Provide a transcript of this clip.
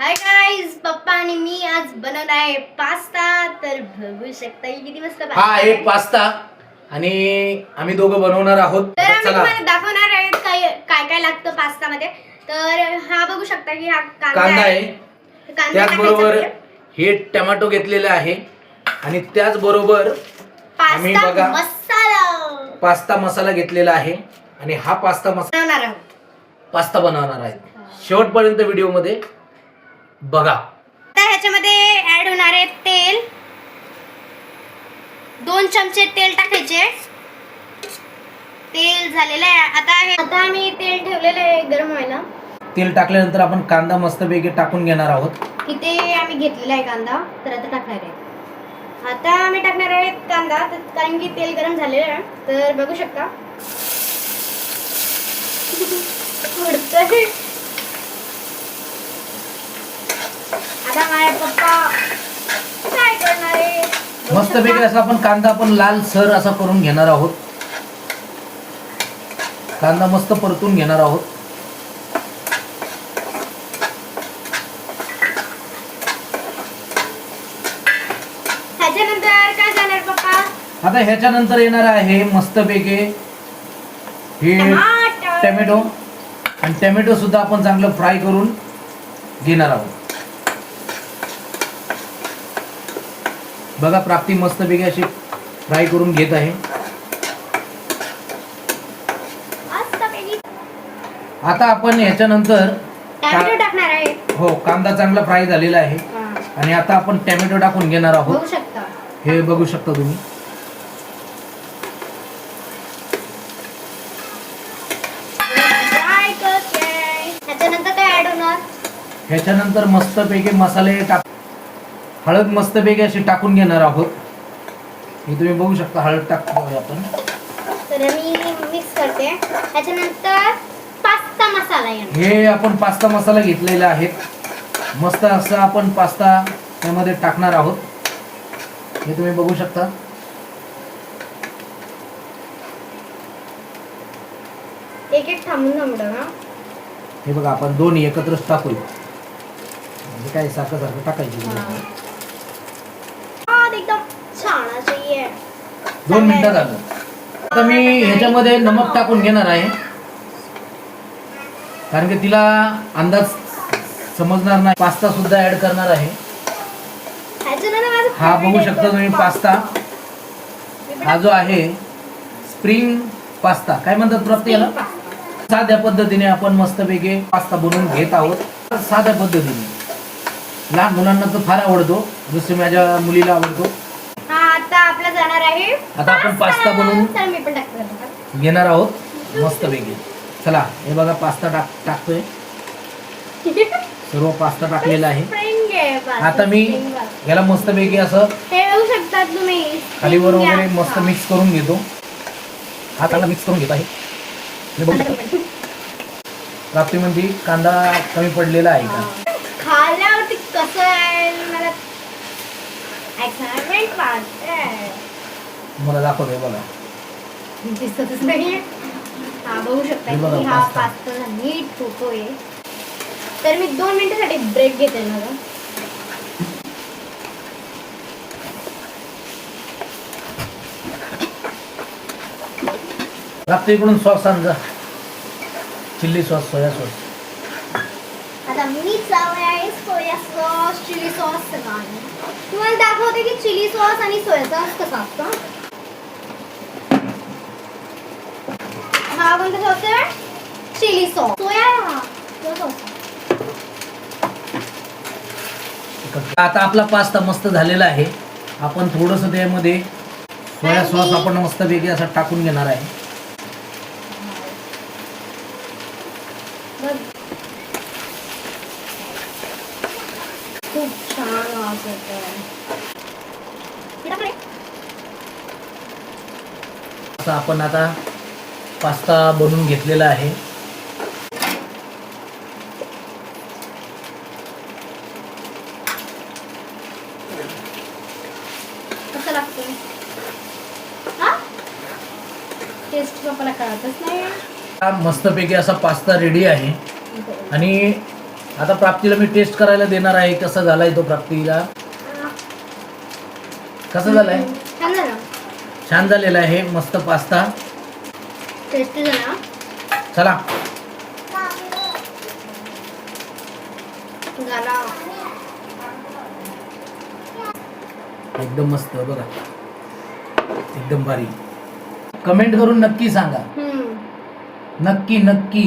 Hi guys, पप्पा आणि मी आज बनवणार आहे पास्ता. तर बघू शकता किती मस्त हा आहे पास्ता आणि आम्ही दोघं बनवणार आहोत. तर आम्ही तुम्हाला दाखवणार आहे काय काय लागतं पास्ता मध्ये. तर हा बघू शकता की हा कांदा आहे, त्याचबरोबर हे टोमॅटो घेतलेले आहे आणि त्याचबरोबर आम्ही बघा पास्ता मसाला घेतलेला आहे आणि हा पास्ता बनवणार आहे. शेवटपर्यंत व्हिडिओ मध्ये बघा. आता ह्याच्यामध्ये ऍड होणार आहे तेल. 2 चमचे तेल टाकायचे. तेल झालेलं आहे. आता आम्ही तेल ठेवलेलं आहे गरम व्हायला. तेल टाकल्यानंतर आपण कांदा मस्तपैकी टाकून घेणार आहोत. इथे आम्ही घेतलेला आहे कांदा, तर आता टाकणार आहे. आता आम्ही टाकणार आहे कांदा, कारण की तेल गरम झालेलं आहे. तर बघू शकता आता माझे पप्पा काय करणार आहे, मस्तपैकी असा आपण कांदा लाल सर असा करून घेणार आहोत. कांदा मस्त परतून घेणार आहोत. ह्याच्यानंतर काय जाणार पप्पा? आता ह्याच्यानंतर येणार आहे मस्तपैकी हे टोमॅटो, आणि टोमॅटो सुद्धा आपण चांगलं फ्राय करून घेणार आहोत. बघा प्राप्ती मस्तपैकी अशी फ्राय करून घेत आहे. आता आपण ह्याच्यानंतर टोमॅटो टाकणार आहे. हो, कांदा चांगला फ्राय झालेला आहे आणि आता आपण टोमॅटो टाकून घेणार आहोत. बघू शकता, हे बघू शकता तुम्ही. ह्याच्यानंतर काय ऍड होणार? ह्याच्यानंतर मस्तपैकी मसाले हळद मस्तपैकी अशी टाकून घेणार आहोत. हे तुम्ही बघू शकता, हळद टाकतोय आपण. तर मी मिक्स करते. ह्याच्यानंतर पास्ता मसाला येणार. हे आपण पास्ता मसाला घेतलेला आहे. मस्त असं आपण पास्ता त्यामध्ये टाकणार आहोत. हे तुम्ही बघू शकता. एक एक थांबून ना. हे बघा, आपण दोन्ही एकत्रच टाकूया. म्हणजे काय सारखं टाकायची. एकदम छान अशी आहे. 2 मिनिटं झालं. आता मी ह्याच्यामध्ये नमक टाकून घेणार आहे, कारण की तिला अंदाज समजणार नाही. पास्ता सुद्धा ऍड करणार आहे. हा बघू शकता तुम्ही पास्ता. हा जो आहे स्प्रिंग पास्ता काय म्हणतात प्राप्ती याला. साध्या पद्धतीने आपण मस्तपैकी पास्ता बनवून घेत आहोत. साध्या पद्धतीने लहान मुलांना तर फार आवडतो, जसे माझ्या मुलीला आवडतो. आता आपला जाणार आहे. आता आपण पास्ता बनवून मी पण टाकतो घेणार आहोत मस्तपैकी. चला, हे बघा पास्ता टाकतोय. सर्व पास्ता टाकलेला आहे. आता मी याला मस्तपैकी असं हे बघू शकता तुम्ही, खाली वर वगैरे मस्त मिक्स करून घेतो. हाताला मिक्स करून घेत आहे. प्राप्ती म्हणते कांदा कमी पडलेला आहे का. खाल्यावरती कसं आहे मला एक्साइटमेंट वाटतंय. मला दाखवतोय बघा. दिसतच नाहीये. हा बघू शकता की हा पास्ता नीट होतोय. तर मी 2 मिनिटांसाठी ब्रेक घेते ना. प्राप्ती इकडून सॉस आण जा. Chilli sauce, soya sauce. आता मी चालले आहे सोया सॉस, चिली सॉस सगळं. तुम्हाला दाखवते की चिली सॉस आणि सोया सॉस कसा असतो. हा कोणता सॉस आहे? Chilli sauce. Soya sauce. आता आपला पास्ता मस्त झालेला आहे. आपण थोडंसं त्यामध्ये सोया सॉस आपण मस्तपैकी असं टाकून घेणार आहे. खूप छान वास येतोय. आपण आता पास्ता बनवून घेतलेला आहे. कसं लागतोय? हा टेस्ट पप्पाला कळतच नाही. मस्तपैकी असा पास्ता रेडी आहे आणि आता प्राप्तीला मी टेस्ट करायला देणार आहे. कसा झालाय तो प्राप्तीला? कसा झालाय? छान झालं. छान झालेला आहे मस्त पास्ता. टेस्टी झाला. चला झाला. एकदम मस्त बघा, एकदम भारी. कमेंट करून नक्की सांगा. नक्की नक्की.